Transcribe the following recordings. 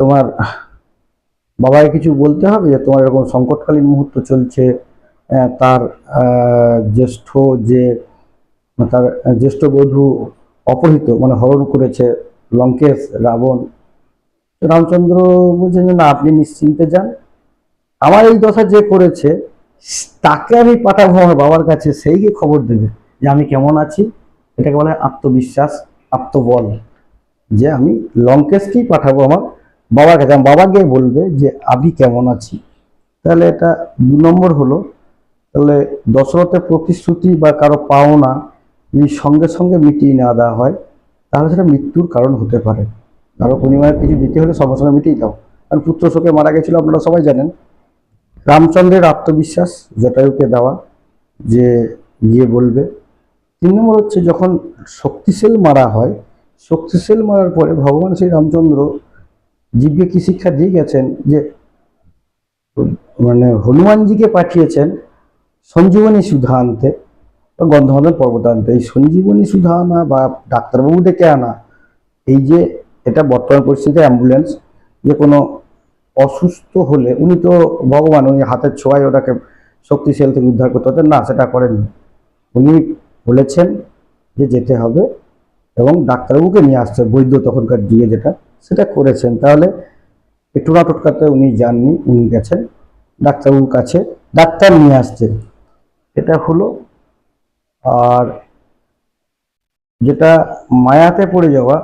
তোমার বাবাকে কিছু বলতে হবে যে তোমার এরকম সংকটকালীন মুহূর্ত চলছে। তার জ্যেষ্ঠ যে তার জ্যেষ্ঠ বধূ অপহৃত মানে হরণ করেছে লঙ্কেশ রাবণ। রামচন্দ্র বলছেন যে না, আপনি নিশ্চিন্তে যান, আমার এই দশা যে করেছে তাকে আমি পাঠাবো আমার বাবার কাছে, সেই গিয়ে খবর দেবে যে আমি কেমন আছি। এটাকে বলে আত্মবিশ্বাস, আত্মবল, যে আমি লঙ্কেশকেই পাঠাবো আমার বাবার কাছে, আমার বাবা গিয়ে বলবে যে আমি কেমন আছি। তাহলে এটা 2 নম্বর হলো। তাহলে দশরথের প্রতিশ্রুতি বা কারো পাওনা যদি সঙ্গে সঙ্গে মিটিয়ে না দেওয়া হয় তাহলে সেটা মৃত্যুর কারণ হতে পারে। কারো পরিমাণে কিছু দিতে হলে সঙ্গে সঙ্গে মিটিয়ে দাও। কারণ পুত্র শোকে মারা গেছিল, আপনারা সবাই জানেন। রামচন্দ্রের আত্মবিশ্বাস জটায়ুকে দেওয়া, যে গিয়ে বলবে। 3 নম্বর হচ্ছে যখন শক্তিশাল মারা হয়, শক্তিশাল মারার পরে ভগবান শ্রী রামচন্দ্র জীবকে কি শিক্ষা দিয়ে গেছেন যে মানে হনুমানজিকে পাঠিয়েছেন সঞ্জীবনী সুধা আনতে বা গন্ধমাদন পর্বত আনতে। এই সঞ্জীবনী সুধা আনা বা ডাক্তারবাবু ডেকে আনা, এই যে এটা বর্তমান পরিস্থিতিতে অ্যাম্বুলেন্স, যে কোনো অসুস্থ হলে উনি তো ভগবান, উনি হাতের ছোঁয়ায় ওটাকে শক্তিশাল থেকে উদ্ধার করতে হতেন না, সেটা করেননি। উনি বলেছেন যে যেতে হবে এবং ডাক্তারবাবুকে নিয়ে আসতে, বৈদ্য তখনকার যুগে যেটা, সেটা করেছেন। তাহলে একটু না টোটকাতে উনি যাননি, উনি গেছেন ডাক্তারবাবুর কাছে, ডাক্তার নিয়ে আসছেন, এটা হলো। আর যেটা মায়াতে পড়ে যাওয়া,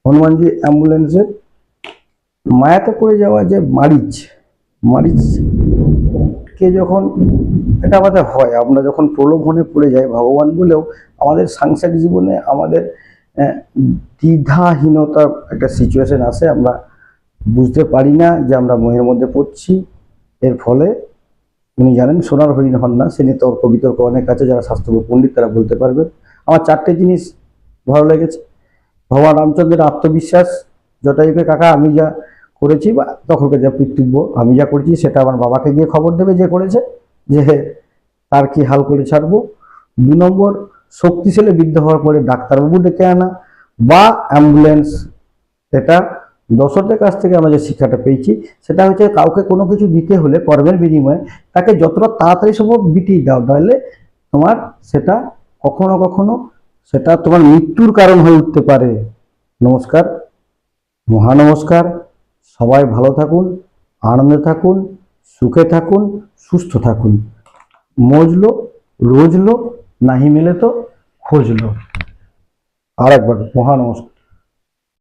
হনুমানজি অ্যাম্বুলেন্সের মায়াতে পড়ে যাওয়া, যে মারিচকে যখন, এটা আমাদের হয়, আমরা যখন প্রলোভনে পড়ে যাই, ভগবান বলেও আমাদের সাংসারিক জীবনে আমাদের দ্বিধাহীনতার একটা সিচুয়েশন আসে, আমরা বুঝতে পারি না যে আমরা মোহের মধ্যে পড়ছি। এর ফলে উনি জানেন সোনার হরিণ হন না, সে নিয়ে তর্ক বিতর্ক অনেক আছে, যারা শাস্ত্র পণ্ডিত তারা বলতে পারবেন। আমার 4টে জিনিস ভালো লেগেছে। ভগবান রামচন্দ্রের আত্মবিশ্বাস, জটায়ুকে কাকা আমি যা করেছি বা তখনকার যা পিতৃব্য আমি যা করেছি সেটা আমার বাবাকে গিয়ে খবর দেবে যে করেছে, যে তার কি হাল করে ছাড়বো। 2 নম্বর, শক্তিশালী বৃদ্ধ হওয়ার পরে ডাক্তারবাবু ডেকে আনা বা অ্যাম্বুলেন্স। এটা দশরথের কাছ থেকে আমরা যে শিক্ষাটা পেয়েছি সেটা হচ্ছে কাউকে কোনো কিছু দিতে হলে কর্মের বিনিময়ে তাকে যতটা তাড়াতাড়ি সম্ভব বিটিয়ে দাও, নাহলে তোমার সেটা কখনো কখনো সেটা তোমার মৃত্যুর কারণ হয়ে উঠতে পারে। নমস্কার, মহানমস্কার। সবাই ভালো থাকুন, আনন্দে থাকুন, সুখে থাকুন, সুস্থ থাকুন। মজলো রোজলো, নাহি মেলে তো খোঁজলো। আর একবার মহানমস্কার।